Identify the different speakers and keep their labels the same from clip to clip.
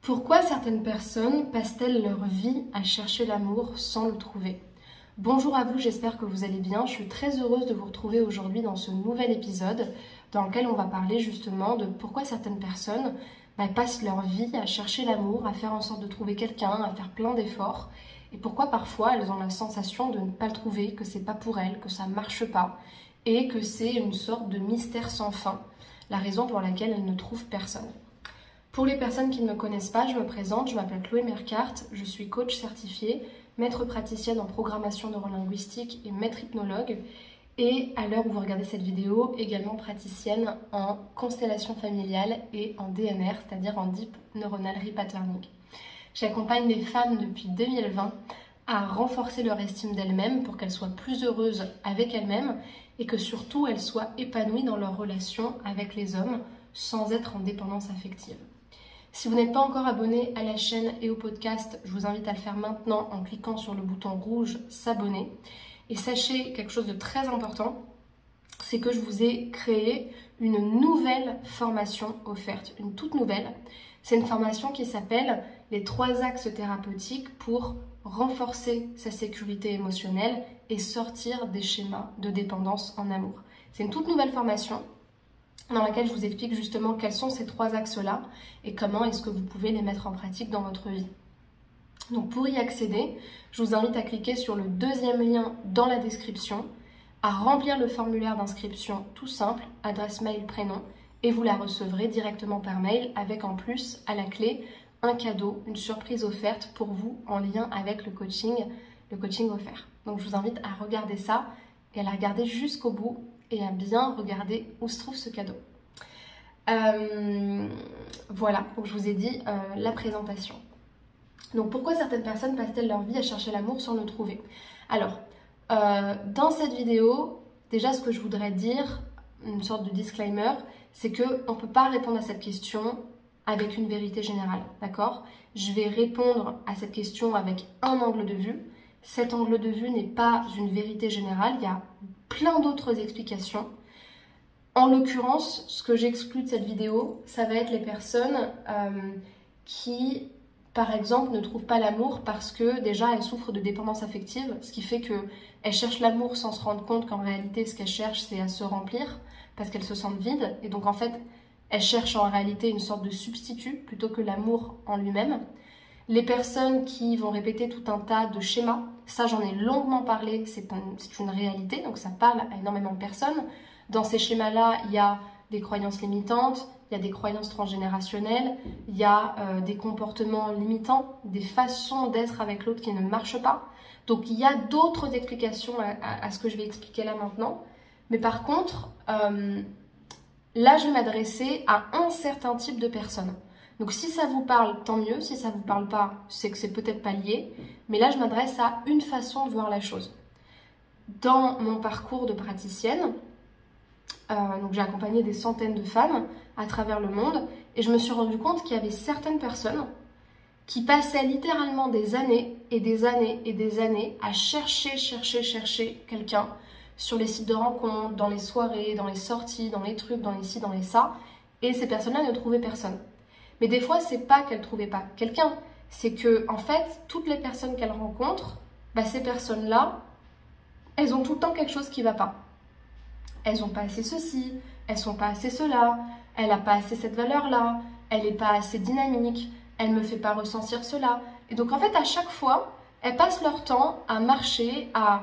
Speaker 1: Pourquoi certaines personnes passent-elles leur vie à chercher l'amour sans le trouver? Bonjour à vous, j'espère que vous allez bien. Je suis très heureuse de vous retrouver aujourd'hui dans ce nouvel épisode dans lequel on va parler justement de pourquoi certaines personnes passent leur vie à chercher l'amour, à faire en sorte de trouver quelqu'un, à faire plein d'efforts et pourquoi parfois elles ont la sensation de ne pas le trouver, que c'est pas pour elles, que ça marche pas et que c'est une sorte de mystère sans fin, la raison pour laquelle elles ne trouvent personne. Pour les personnes qui ne me connaissent pas, je me présente, je m'appelle Chloé Mercart, je suis coach certifiée, maître praticienne en programmation neurolinguistique et maître hypnologue. Et à l'heure où vous regardez cette vidéo, également praticienne en constellation familiale et en DNR, c'est-à-dire en Deep Neuronal Repatterning. J'accompagne les femmes depuis 2020 à renforcer leur estime d'elles-mêmes pour qu'elles soient plus heureuses avec elles-mêmes et que surtout elles soient épanouies dans leurs relations avec les hommes sans être en dépendance affective. Si vous n'êtes pas encore abonné à la chaîne et au podcast, je vous invite à le faire maintenant en cliquant sur le bouton rouge s'abonner. Et sachez quelque chose de très important, c'est que je vous ai créé une nouvelle formation offerte, une toute nouvelle. C'est une formation qui s'appelle les 3 axes thérapeutiques pour renforcer sa sécurité émotionnelle et sortir des schémas de dépendance en amour. C'est une toute nouvelle formation dans laquelle je vous explique justement quels sont ces 3 axes-là et comment est-ce que vous pouvez les mettre en pratique dans votre vie. Donc pour y accéder, je vous invite à cliquer sur le 2e lien dans la description, à remplir le formulaire d'inscription tout simple, adresse mail, prénom, et vous la recevrez directement par mail avec en plus à la clé un cadeau, une surprise offerte pour vous en lien avec le coaching offert. Donc je vous invite à regarder ça et à la regarder jusqu'au bout et à bien regarder où se trouve ce cadeau. Voilà, donc je vous ai dit la présentation. Donc pourquoi certaines personnes passent-elles leur vie à chercher l'amour sans le trouver? Alors, dans cette vidéo, déjà ce que je voudrais dire, une sorte de disclaimer, c'est qu'on ne peut pas répondre à cette question avec une vérité générale, d'accord? Je vais répondre à cette question avec un angle de vue. Cet angle de vue n'est pas une vérité générale, il y a plein d'autres explications. En l'occurrence, ce que j'exclus de cette vidéo, ça va être les personnes qui, par exemple, ne trouvent pas l'amour parce que déjà elles souffrent de dépendance affective, ce qui fait qu'elles cherchent l'amour sans se rendre compte qu'en réalité ce qu'elles cherchent c'est à se remplir parce qu'elles se sentent vides et donc en fait elles cherchent en réalité une sorte de substitut plutôt que l'amour en lui-même. Les personnes qui vont répéter tout un tas de schémas, ça j'en ai longuement parlé, c'est une réalité, donc ça parle à énormément de personnes. Dans ces schémas-là, il y a des croyances limitantes, il y a des croyances transgénérationnelles, il y a des comportements limitants, des façons d'être avec l'autre qui ne marchent pas. Donc il y a d'autres explications à ce que je vais expliquer là maintenant. Mais par contre, là je vais m'adresser à un certain type de personnes. Donc si ça vous parle, tant mieux. Si ça ne vous parle pas, c'est que c'est peut-être pas lié. Mais là je m'adresse à une façon de voir la chose. Dans mon parcours de praticienne, donc j'ai accompagné des centaines de femmes à travers le monde et je me suis rendu compte qu'il y avait certaines personnes qui passaient littéralement des années et des années et des années à chercher quelqu'un sur les sites de rencontres, dans les soirées, dans les sorties, dans les trucs, dans les ci, dans les ça, et ces personnes-là ne trouvaient personne. Mais des fois, c'est pas qu'elles trouvaient pas quelqu'un, c'est que en fait, toutes les personnes qu'elles rencontrent, ces personnes-là, elles ont tout le temps quelque chose qui va pas. Elles n'ont pas assez ceci, elles sont pas assez cela, elle n'a pas assez cette valeur-là, elle n'est pas assez dynamique, elle ne me fait pas ressentir cela. Et donc en fait, à chaque fois, elles passent leur temps à marcher, à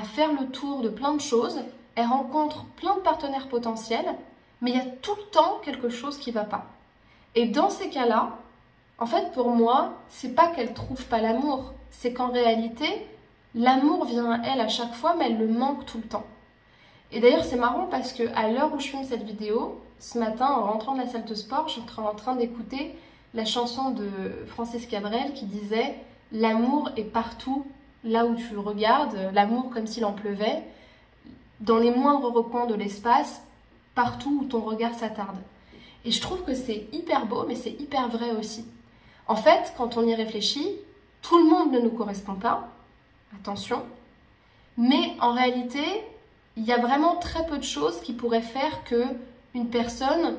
Speaker 1: faire le tour de plein de choses, elles rencontrent plein de partenaires potentiels, mais il y a tout le temps quelque chose qui ne va pas. Et dans ces cas-là, en fait, pour moi, c'est pas qu'elles ne trouvent pas l'amour, c'est qu'en réalité, l'amour vient à elles à chaque fois, mais elle le manque tout le temps. Et d'ailleurs, c'est marrant parce qu'à l'heure où je filme cette vidéo, ce matin, en rentrant de la salle de sport, je suis en train d'écouter la chanson de Francis Cabrel qui disait « L'amour est partout, là où tu le regardes, l'amour comme s'il en pleuvait, dans les moindres recoins de l'espace, partout où ton regard s'attarde. » Et je trouve que c'est hyper beau, mais c'est hyper vrai aussi. En fait, quand on y réfléchit, tout le monde ne nous correspond pas, attention, mais en réalité, il y a vraiment très peu de choses qui pourraient faire qu'une personne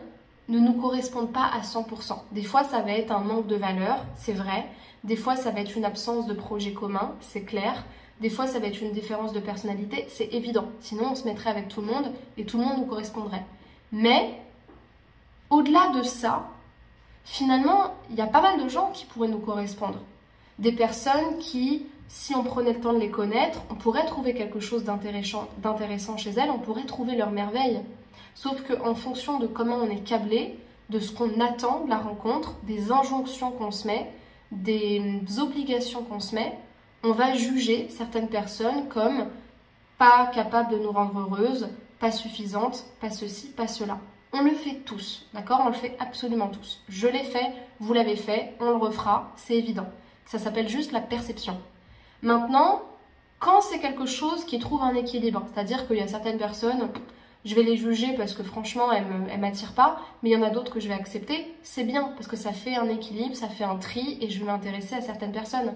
Speaker 1: ne nous correspondent pas à 100%. Des fois, ça va être un manque de valeur, c'est vrai. Des fois, ça va être une absence de projet commun, c'est clair. Des fois, ça va être une différence de personnalité, c'est évident. Sinon, on se mettrait avec tout le monde et tout le monde nous correspondrait. Mais, au-delà de ça, finalement, il y a pas mal de gens qui pourraient nous correspondre. Des personnes qui, si on prenait le temps de les connaître, on pourrait trouver quelque chose d'intéressant chez elles, on pourrait trouver leur merveille. Sauf qu'en fonction de comment on est câblé, de ce qu'on attend de la rencontre, des injonctions qu'on se met, des obligations qu'on se met, on va juger certaines personnes comme pas capables de nous rendre heureuses, pas suffisantes, pas ceci, pas cela. On le fait tous, d'accord? On le fait absolument tous. Je l'ai fait, vous l'avez fait, on le refera, c'est évident. Ça s'appelle juste la perception. Maintenant, quand c'est quelque chose qui trouve un équilibre, c'est-à-dire qu'il y a certaines personnes, je vais les juger parce que franchement, elles ne m'attirent pas, mais il y en a d'autres que je vais accepter, c'est bien, parce que ça fait un équilibre, ça fait un tri, et je vais m'intéresser à certaines personnes.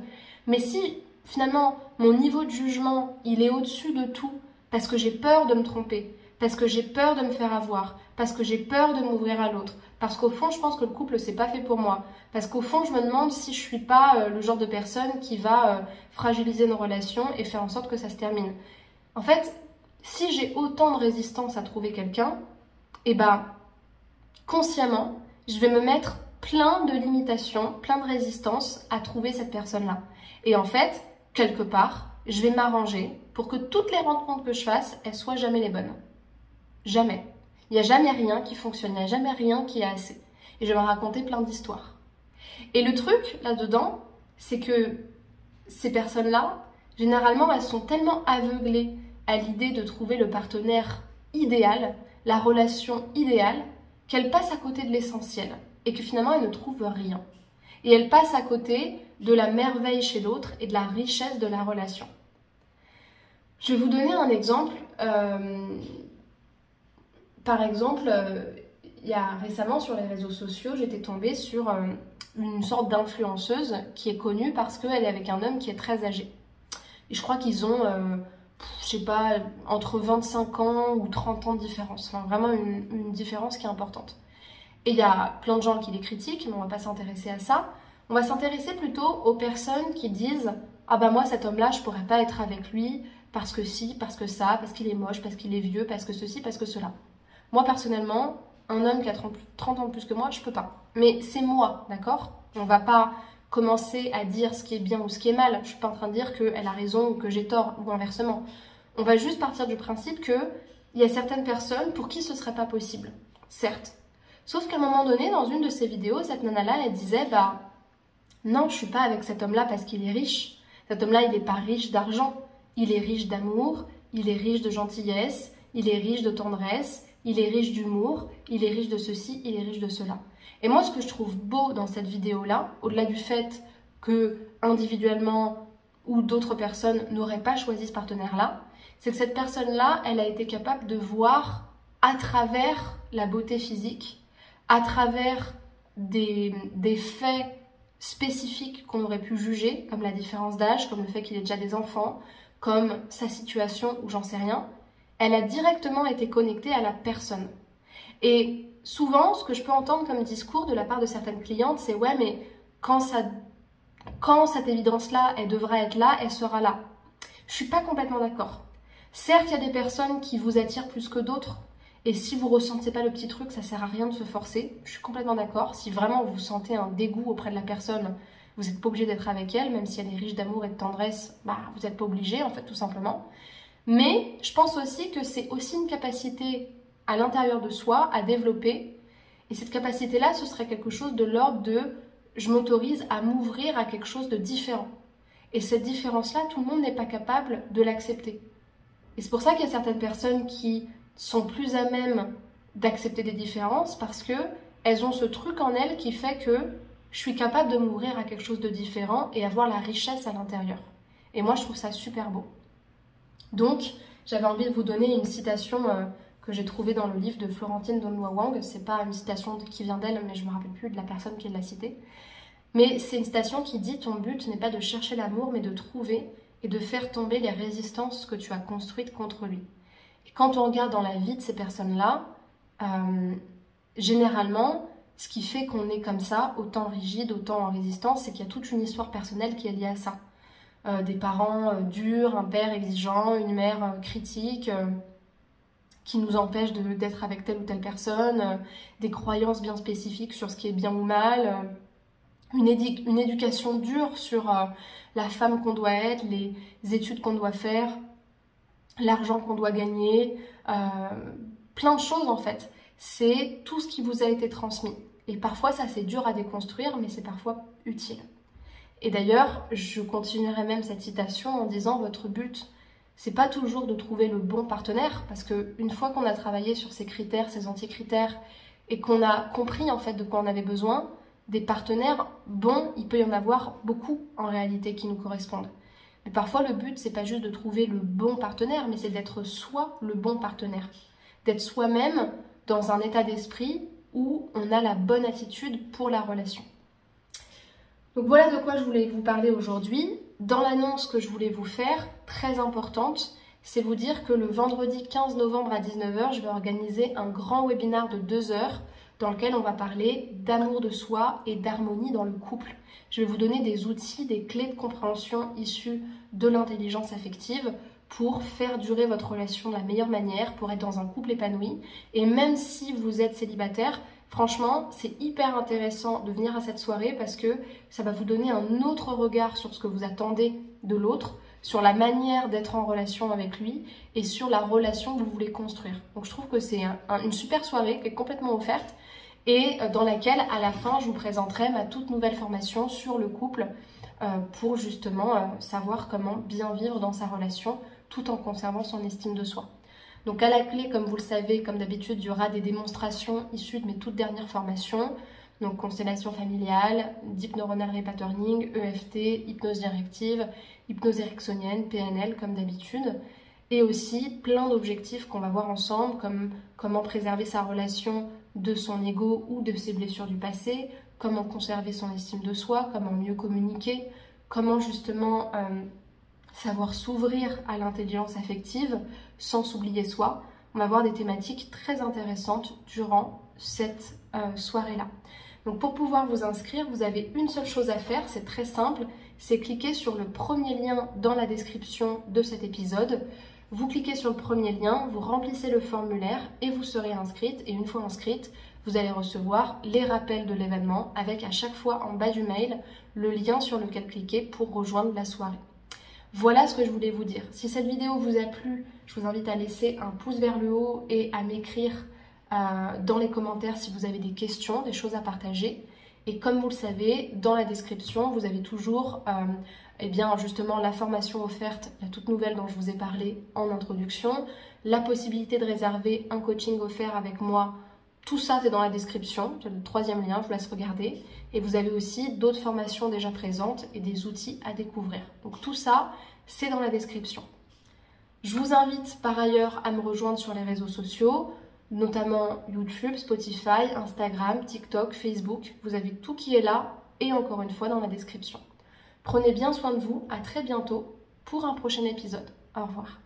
Speaker 1: Mais si, finalement, mon niveau de jugement, il est au-dessus de tout, parce que j'ai peur de me tromper, parce que j'ai peur de me faire avoir, parce que j'ai peur de m'ouvrir à l'autre, parce qu'au fond, je pense que le couple, c'est pas fait pour moi, parce qu'au fond, je me demande si je suis pas le genre de personne qui va fragiliser nos relations et faire en sorte que ça se termine. En fait, si j'ai autant de résistance à trouver quelqu'un, eh ben, consciemment, je vais me mettre plein de limitations, plein de résistance à trouver cette personne-là. Et en fait, quelque part, je vais m'arranger pour que toutes les rencontres que je fasse, elles soient jamais les bonnes. Jamais. Il n'y a jamais rien qui fonctionne, il n'y a jamais rien qui est assez. Et je vais me raconter plein d'histoires. Et le truc là-dedans, c'est que ces personnes-là, généralement, elles sont tellement aveuglées à l'idée de trouver le partenaire idéal, la relation idéale, qu'elles passent à côté de l'essentiel et que finalement, elles ne trouvent rien. Et elles passent à côté de la merveille chez l'autre et de la richesse de la relation. Je vais vous donner un exemple. Par exemple, il y a récemment sur les réseaux sociaux, j'étais tombée sur une sorte d'influenceuse qui est connue parce qu'elle est avec un homme qui est très âgé. Et je crois qu'ils ont, je sais pas, entre 25 ans ou 30 ans de différence. Enfin, vraiment une différence qui est importante. Et il y a plein de gens qui les critiquent, mais on va pas s'intéresser à ça. On va s'intéresser plutôt aux personnes qui disent « Ah bah moi, cet homme-là, je pourrais pas être avec lui parce que si, parce que ça, parce qu'il est moche, parce qu'il est vieux, parce que ceci, parce que cela. » Moi, personnellement, un homme qui a 30 ans de plus que moi, je peux pas. Mais c'est moi, d'accord? On va pas commencer à dire ce qui est bien ou ce qui est mal. Je suis pas en train de dire qu'elle a raison ou que j'ai tort, ou inversement. On va juste partir du principe qu'il y a certaines personnes pour qui ce serait pas possible. Certes. Sauf qu'à un moment donné, dans une de ses vidéos, cette nana-là, elle disait « Bah, non, je suis pas avec cet homme-là parce qu'il est riche. Cet homme-là, il est pas riche d'argent. Il est riche d'amour, il est riche de gentillesse, il est riche de tendresse, il est riche d'humour, il est riche de ceci, il est riche de cela. » Et moi, ce que je trouve beau dans cette vidéo-là, au-delà du fait que individuellement ou d'autres personnes n'auraient pas choisi ce partenaire-là, c'est que cette personne-là, elle a été capable de voir à travers la beauté physique, à travers des faits spécifiques qu'on aurait pu juger, comme la différence d'âge, comme le fait qu'il ait déjà des enfants, comme sa situation ou j'en sais rien, elle a directement été connectée à la personne. Et souvent, ce que je peux entendre comme discours de la part de certaines clientes, c'est « Ouais, mais quand cette évidence-là, elle devra être là, elle sera là. » Je suis pas complètement d'accord. Certes, il y a des personnes qui vous attirent plus que d'autres, et si vous ressentez pas le petit truc, ça sert à rien de se forcer. Je suis complètement d'accord. Si vraiment vous sentez un dégoût auprès de la personne, vous n'êtes pas obligé d'être avec elle, même si elle est riche d'amour et de tendresse, bah, vous n'êtes pas obligé, en fait, tout simplement. Mais je pense aussi que c'est aussi une capacité à l'intérieur de soi à développer. Et cette capacité-là, ce serait quelque chose de l'ordre de « je m'autorise à m'ouvrir à quelque chose de différent ». Et cette différence-là, tout le monde n'est pas capable de l'accepter. Et c'est pour ça qu'il y a certaines personnes qui sont plus à même d'accepter des différences parce qu'elles ont ce truc en elles qui fait que je suis capable de m'ouvrir à quelque chose de différent et avoir la richesse à l'intérieur. Et moi, je trouve ça super beau. Donc, j'avais envie de vous donner une citation que j'ai trouvée dans le livre de Florentine Donghua Wang. C'est pas une citation qui vient d'elle, mais je me rappelle plus de la personne qui l'a citée. Mais c'est une citation qui dit « Ton but n'est pas de chercher l'amour, mais de trouver et de faire tomber les résistances que tu as construites contre lui. » Et quand on regarde dans la vie de ces personnes-là, généralement, ce qui fait qu'on est comme ça, autant rigide, autant en résistance, c'est qu'il y a toute une histoire personnelle qui est liée à ça. Des parents durs, un père exigeant, une mère critique, qui nous empêchent d'être avec telle ou telle personne, des croyances bien spécifiques sur ce qui est bien ou mal, une éducation dure sur la femme qu'on doit être, les études qu'on doit faire, l'argent qu'on doit gagner, plein de choses en fait. C'est tout ce qui vous a été transmis. Et parfois ça c'est dur à déconstruire, mais c'est parfois utile. Et d'ailleurs, je continuerai même cette citation en disant votre but, c'est pas toujours de trouver le bon partenaire, parce que une fois qu'on a travaillé sur ces critères, ces anti-critères, et qu'on a compris en fait de quoi on avait besoin, des partenaires bons, il peut y en avoir beaucoup en réalité qui nous correspondent. Mais parfois le but, c'est pas juste de trouver le bon partenaire, mais c'est d'être soi le bon partenaire. D'être soi-même dans un état d'esprit où on a la bonne attitude pour la relation. Donc voilà de quoi je voulais vous parler aujourd'hui. Dans l'annonce que je voulais vous faire, très importante, c'est vous dire que le vendredi 15 novembre à 19h, je vais organiser un grand webinaire de 2 heures dans lequel on va parler d'amour de soi et d'harmonie dans le couple. Je vais vous donner des outils, des clés de compréhension issues de l'intelligence affective pour faire durer votre relation de la meilleure manière, pour être dans un couple épanoui. Et même si vous êtes célibataire, franchement, c'est hyper intéressant de venir à cette soirée parce que ça va vous donner un autre regard sur ce que vous attendez de l'autre, sur la manière d'être en relation avec lui et sur la relation que vous voulez construire. Donc je trouve que c'est une super soirée qui est complètement offerte et dans laquelle, à la fin, je vous présenterai ma toute nouvelle formation sur le couple pour justement savoir comment bien vivre dans sa relation tout en conservant son estime de soi. Donc à la clé, comme vous le savez, comme d'habitude, il y aura des démonstrations issues de mes toutes dernières formations. Donc constellation familiale, Deep Neuronal Repatterning, EFT, hypnose directive, hypnose ericksonienne, PNL comme d'habitude. Et aussi plein d'objectifs qu'on va voir ensemble, comme comment préserver sa relation de son ego ou de ses blessures du passé, comment conserver son estime de soi, comment mieux communiquer, comment justement savoir s'ouvrir à l'intelligence affective sans s'oublier soi. On va voir des thématiques très intéressantes durant cette soirée-là. Donc pour pouvoir vous inscrire, vous avez une seule chose à faire, c'est très simple, c'est cliquer sur le premier lien dans la description de cet épisode. Vous cliquez sur le premier lien, vous remplissez le formulaire et vous serez inscrite. Et une fois inscrite, vous allez recevoir les rappels de l'événement avec à chaque fois en bas du mail le lien sur lequel cliquer pour rejoindre la soirée. Voilà ce que je voulais vous dire. Si cette vidéo vous a plu, je vous invite à laisser un pouce vers le haut et à m'écrire dans les commentaires si vous avez des questions, des choses à partager. Et comme vous le savez, dans la description, vous avez toujours justement la formation offerte, la toute nouvelle dont je vous ai parlé en introduction, la possibilité de réserver un coaching offert avec moi. Tout ça, c'est dans la description, c'est le troisième lien, je vous laisse regarder. Et vous avez aussi d'autres formations déjà présentes et des outils à découvrir. Donc tout ça, c'est dans la description. Je vous invite par ailleurs à me rejoindre sur les réseaux sociaux, notamment YouTube, Spotify, Instagram, TikTok, Facebook. Vous avez tout qui est là et encore une fois dans la description. Prenez bien soin de vous, à très bientôt pour un prochain épisode. Au revoir.